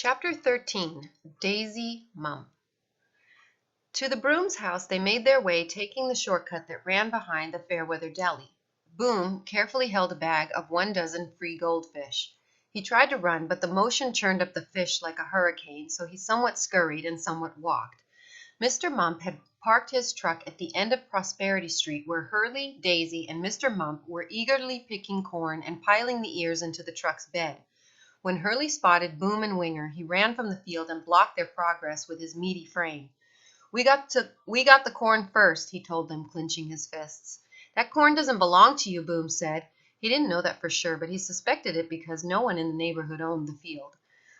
Chapter 13. Daisy Mump. To the Brooms' house they made their way, taking the shortcut that ran behind the Fairweather deli. Boom carefully held a bag of 1 dozen free goldfish. He tried to run, but the motion churned up the fish like a hurricane, so he somewhat scurried and somewhat walked. Mr. Mump had parked his truck at the end of Prosperity Street, where Hurley, Daisy, and Mr. Mump were eagerly picking corn and piling the ears into the truck's bed. When Hurley spotted Boom and Winger, he ran from the field and blocked their progress with his meaty frame. We got the corn first, he told them, clenching his fists. That corn doesn't belong to you, Boom said. He didn't know that for sure, but he suspected it because no one in the neighborhood owned the field.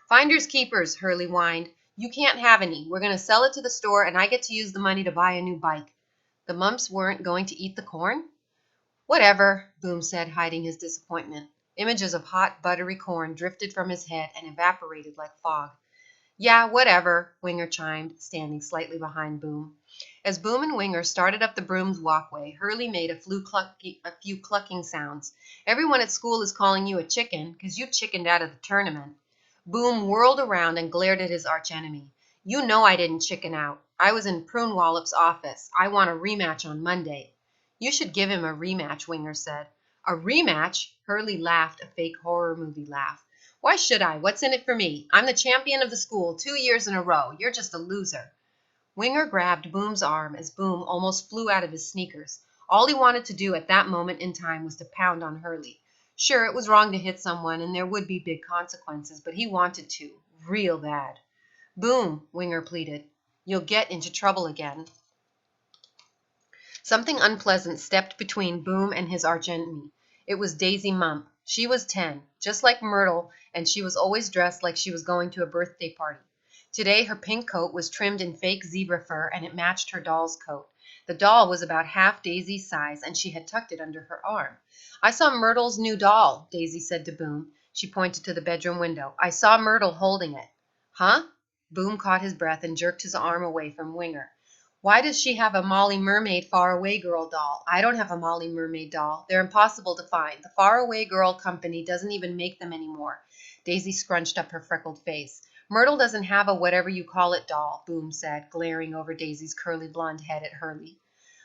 Finders keepers, Hurley whined. You can't have any. We're going to sell it to the store, and I get to use the money to buy a new bike. The Mumps weren't going to eat the corn? Whatever, Boom said, hiding his disappointment. Images of hot, buttery corn drifted from his head and evaporated like fog. Yeah, whatever, Winger chimed, standing slightly behind Boom. As Boom and Winger started up the Brooms' walkway, Hurley made a few clucking sounds. Everyone at school is calling you a chicken, 'cause you chickened out of the tournament. Boom whirled around and glared at his archenemy. You know I didn't chicken out. I was in Prune Wallop's office. I want a rematch on Monday. You should give him a rematch, Winger said. A rematch? Hurley laughed, a fake horror movie laugh. Why should I? What's in it for me? I'm the champion of the school 2 years in a row. You're just a loser. Winger grabbed Boom's arm as Boom almost flew out of his sneakers. All he wanted to do at that moment in time was to pound on Hurley. Sure, it was wrong to hit someone, and there would be big consequences, but he wanted to, real bad. Boom, Winger pleaded. You'll get into trouble again. Something unpleasant stepped between Boom and his archenemy. It was Daisy Mump. She was 10, just like Myrtle, and she was always dressed like she was going to a birthday party. Today her pink coat was trimmed in fake zebra fur, and it matched her doll's coat. The doll was about half Daisy's size, and she had tucked it under her arm. I saw Myrtle's new doll, Daisy said to Boom. She pointed to the bedroom window. I saw Myrtle holding it. Huh? Boom caught his breath and jerked his arm away from Winger. Why does she have a Molly Mermaid Faraway Girl doll? I don't have a Molly Mermaid doll. They're impossible to find. The Faraway Girl Company doesn't even make them anymore. Daisy scrunched up her freckled face. Myrtle doesn't have a whatever-you-call-it doll, Boom said, glaring over Daisy's curly blonde head at Hurley.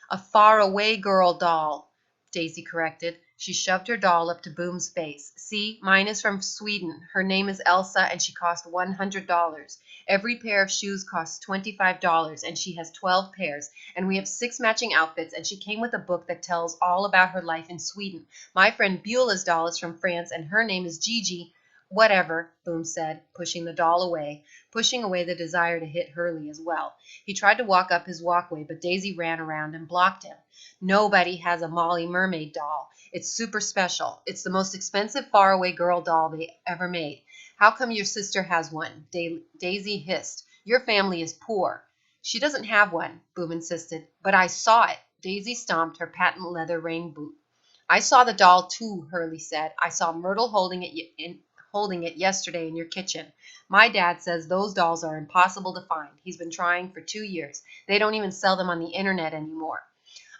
A Faraway Girl doll, Daisy corrected. She shoved her doll up to Boom's face. See, mine is from Sweden. Her name is Elsa, and she cost $100. Every pair of shoes costs $25, and she has 12 pairs, and we have 6 matching outfits, and she came with a book that tells all about her life in Sweden. My friend Beulah's doll is from France, and her name is Gigi. Whatever, Boom said, pushing the doll away, pushing away the desire to hit Hurley as well. He tried to walk up his walkway, but Daisy ran around and blocked him. Nobody has a Molly Mermaid doll. It's super special. It's the most expensive Faraway Girl doll they ever made. How come your sister has one? Daisy hissed. Your family is poor. She doesn't have one, Boom insisted. But I saw it. Daisy stomped her patent leather rain boot. I saw the doll too, Hurley said. I saw Myrtle holding it yesterday in your kitchen. My dad says those dolls are impossible to find. He's been trying for 2 years. They don't even sell them on the internet anymore.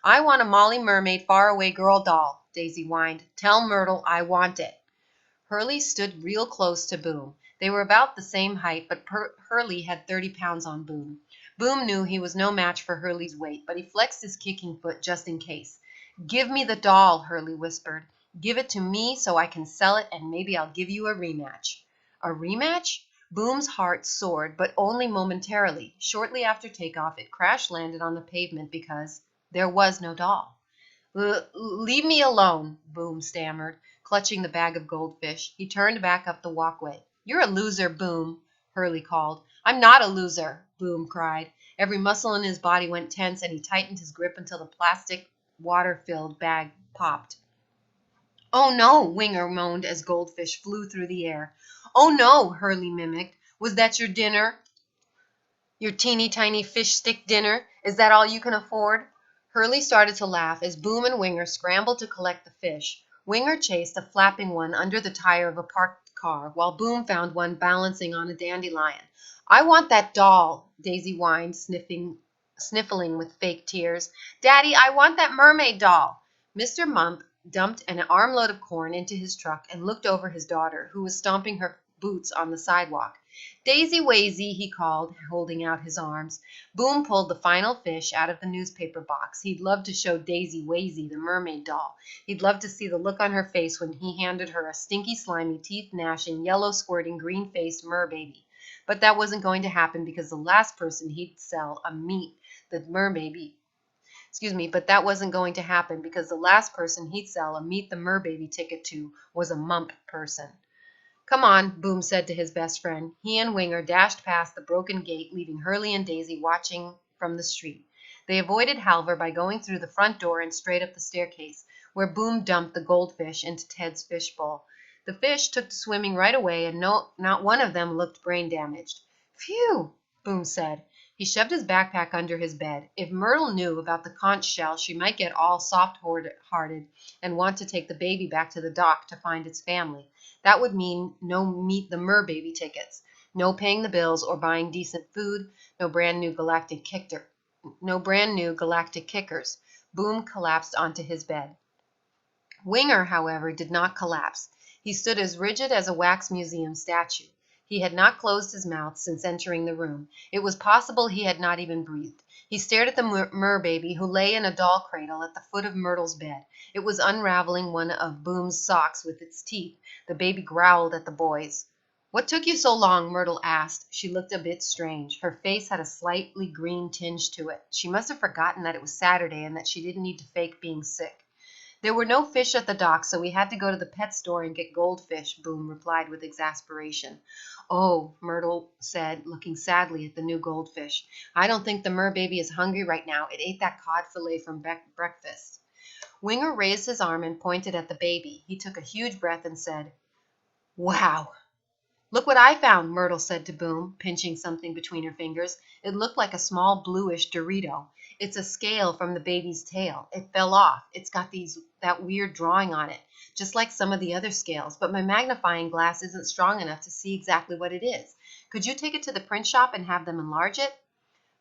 I want a Molly Mermaid Faraway Girl doll, Daisy whined. Tell Myrtle I want it. Hurley stood real close to Boom. They were about the same height, but Hurley had 30 pounds on Boom. Boom knew he was no match for Hurley's weight, but he flexed his kicking foot just in case. Give me the doll, Hurley whispered. Give it to me so I can sell it, and maybe I'll give you a rematch. A rematch? Boom's heart soared, but only momentarily. Shortly after takeoff, it crash-landed on the pavement because there was no doll. Leave me alone, Boom stammered, clutching the bag of goldfish. He turned back up the walkway. You're a loser, Boom, Hurley called. I'm not a loser, Boom cried. Every muscle in his body went tense, and he tightened his grip until the plastic, water-filled bag popped. Oh no, Winger moaned as goldfish flew through the air. Oh no, Hurley mimicked. Was that your dinner? Your teeny tiny fish stick dinner? Is that all you can afford? Hurley started to laugh as Boom and Winger scrambled to collect the fish. Winger chased a flapping one under the tire of a parked car, while Boom found one balancing on a dandelion. I want that doll, Daisy whined, sniffling with fake tears. Daddy, I want that mermaid doll. Mr. Mump dumped an armload of corn into his truck and looked over his daughter, who was stomping her boots on the sidewalk. "Daisy Waisy," he called, holding out his arms. Boom pulled the final fish out of the newspaper box. He'd love to show Daisy Waisy the mermaid doll. He'd love to see the look on her face when he handed her a stinky, slimy, teeth-gnashing, yellow-squirting, green-faced merbaby. But that wasn't going to happen because the last person he'd sell a meet the merbaby but that wasn't going to happen because the last person he'd sell a Meet the Merbaby ticket to was a mump person. "Come on," Boom said to his best friend. He and Winger dashed past the broken gate, leaving Hurley and Daisy watching from the street. They avoided Halver by going through the front door and straight up the staircase, where Boom dumped the goldfish into Ted's fishbowl. The fish took to swimming right away, and not one of them looked brain damaged. "Phew," Boom said. He shoved his backpack under his bed. If Myrtle knew about the conch shell, she might get all soft-hearted and want to take the baby back to the dock to find its family. That would mean no Meet the Merbaby tickets, no paying the bills or buying decent food, no brand new galactic kickers. Boom collapsed onto his bed. Winger, however, did not collapse. He stood as rigid as a wax museum statue. He had not closed his mouth since entering the room. It was possible he had not even breathed. He stared at the merbaby, who lay in a doll cradle at the foot of Myrtle's bed. It was unraveling one of Boom's socks with its teeth. The baby growled at the boys. "What took you so long?" Myrtle asked. She looked a bit strange. Her face had a slightly green tinge to it. She must have forgotten that it was Saturday and that she didn't need to fake being sick. "There were no fish at the dock, so we had to go to the pet store and get goldfish," Boom replied with exasperation. "Oh," Myrtle said, looking sadly at the new goldfish. "I don't think the merbaby is hungry right now. It ate that cod fillet from breakfast." Winger raised his arm and pointed at the baby. He took a huge breath and said, "Wow." "Look what I found," Myrtle said to Boom, pinching something between her fingers. It looked like a small bluish Dorito. "It's a scale from the baby's tail. It fell off. It's got that weird drawing on it, just like some of the other scales, but my magnifying glass isn't strong enough to see exactly what it is. Could you take it to the print shop and have them enlarge it?"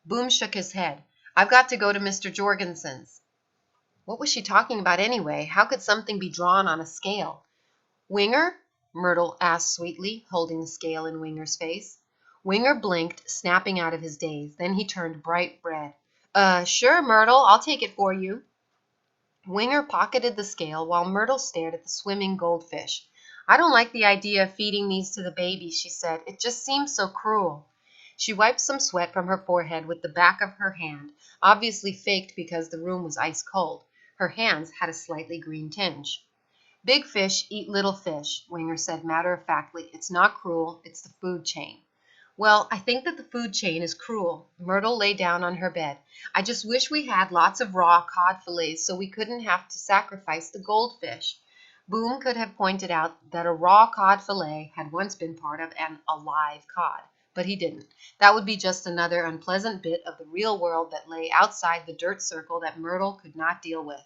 Boom shook his head. "I've got to go to Mr. Jorgensen's." What was she talking about anyway? How could something be drawn on a scale? "Winger?" Myrtle asked sweetly, holding the scale in Winger's face. Winger blinked, snapping out of his daze. Then he turned bright red. Sure, Myrtle, I'll take it for you." Winger pocketed the scale while Myrtle stared at the swimming goldfish. "I don't like the idea of feeding these to the baby," she said. "It just seems so cruel." She wiped some sweat from her forehead with the back of her hand, obviously faked because the room was ice cold. Her hands had a slightly green tinge. "Big fish eat little fish," Winger said matter-of-factly. "It's not cruel, it's the food chain." "Well, I think that the food chain is cruel." Myrtle lay down on her bed. "I just wish we had lots of raw cod fillets so we couldn't have to sacrifice the goldfish." Boom could have pointed out that a raw cod fillet had once been part of an alive cod, but he didn't. That would be just another unpleasant bit of the real world that lay outside the dirt circle that Myrtle could not deal with.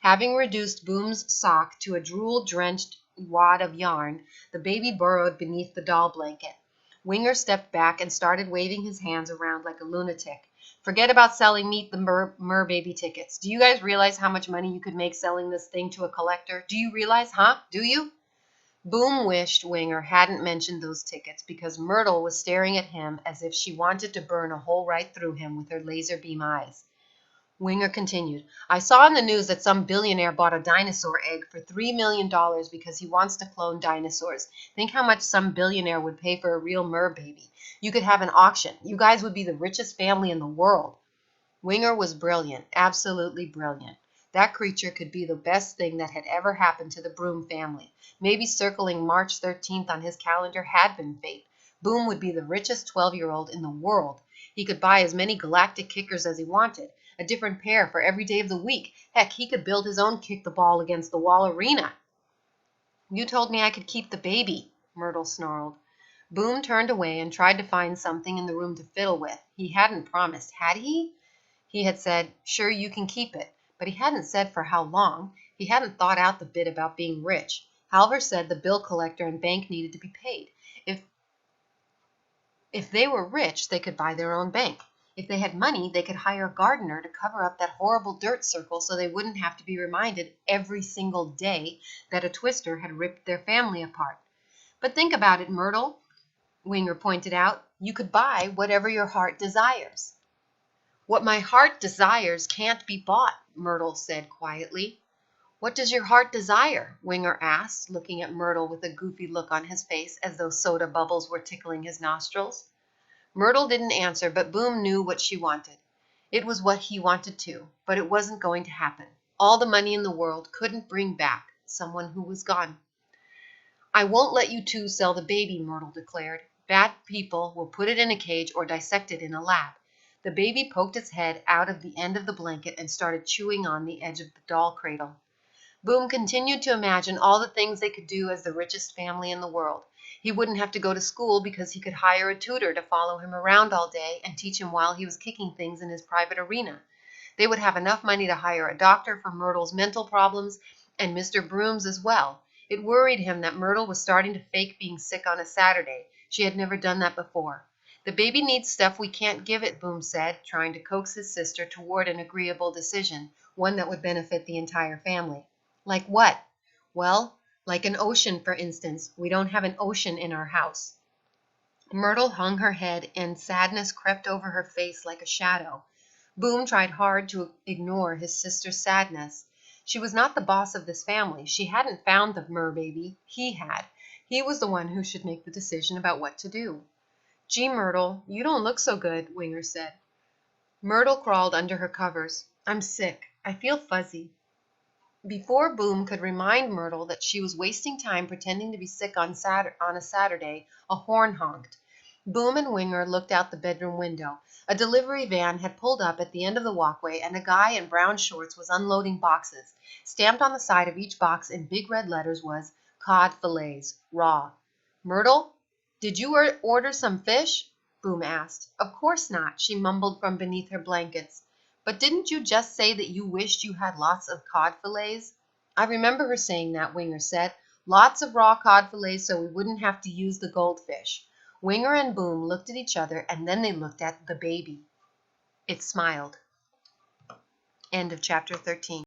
Having reduced Boom's sock to a drool-drenched wad of yarn, the baby burrowed beneath the doll blanket. Winger stepped back and started waving his hands around like a lunatic. "Forget about selling Meet the Merbaby tickets. Do you guys realize how much money you could make selling this thing to a collector? Do you realize, huh? Do you?" Boom wished Winger hadn't mentioned those tickets because Myrtle was staring at him as if she wanted to burn a hole right through him with her laser beam eyes. Winger continued, "I saw in the news that some billionaire bought a dinosaur egg for $3 million because he wants to clone dinosaurs. Think how much some billionaire would pay for a real merbaby. You could have an auction. You guys would be the richest family in the world." Winger was brilliant, absolutely brilliant. That creature could be the best thing that had ever happened to the Broom family. Maybe circling March 13th on his calendar had been fate. Boom would be the richest 12-year-old in the world. He could buy as many galactic kickers as he wanted, a different pair for every day of the week. Heck, he could build his own kick-the-ball against the wall arena. "You told me I could keep the baby," Myrtle snarled. Boom turned away and tried to find something in the room to fiddle with. He hadn't promised, had he? He had said, "Sure, you can keep it," but he hadn't said for how long. He hadn't thought out the bit about being rich. Halver said the bill collector and bank needed to be paid. If they were rich, they could buy their own bank. If they had money, they could hire a gardener to cover up that horrible dirt circle so they wouldn't have to be reminded every single day that a twister had ripped their family apart. But think about it, Myrtle, Winger pointed out. You could buy whatever your heart desires. What my heart desires can't be bought, Myrtle said quietly. What does your heart desire? Winger asked, looking at Myrtle with a goofy look on his face as though soda bubbles were tickling his nostrils. Myrtle didn't answer, but Boom knew what she wanted. It was what he wanted too, but it wasn't going to happen. All the money in the world couldn't bring back someone who was gone. I won't let you two sell the baby, Myrtle declared. Bad people will put it in a cage or dissect it in a lab. The baby poked its head out of the end of the blanket and started chewing on the edge of the doll cradle. Boom continued to imagine all the things they could do as the richest family in the world. He wouldn't have to go to school because he could hire a tutor to follow him around all day and teach him while he was kicking things in his private arena. They would have enough money to hire a doctor for Myrtle's mental problems and Mr. Broom's as well. It worried him that Myrtle was starting to fake being sick on a Saturday. She had never done that before. The baby needs stuff we can't give it, Boom said, trying to coax his sister toward an agreeable decision, one that would benefit the entire family. Like what? Well, like an ocean, for instance. We don't have an ocean in our house. Myrtle hung her head and sadness crept over her face like a shadow. Boom tried hard to ignore his sister's sadness. She was not the boss of this family. She hadn't found the merbaby. He had. He was the one who should make the decision about what to do. Gee, Myrtle, you don't look so good, Winger said. Myrtle crawled under her covers. I'm sick. I feel fuzzy. Before Boom could remind Myrtle that she was wasting time pretending to be sick on a Saturday, a horn honked. Boom and Winger looked out the bedroom window. A delivery van had pulled up at the end of the walkway, and a guy in brown shorts was unloading boxes. Stamped on the side of each box in big red letters was cod fillets, raw. Myrtle, did you order some fish? Boom asked. Of course not, she mumbled from beneath her blankets. But didn't you just say that you wished you had lots of cod fillets? I remember her saying that, Winger said. Lots of raw cod fillets so we wouldn't have to use the goldfish. Winger and Boom looked at each other, and then they looked at the baby. It smiled. End of chapter 13.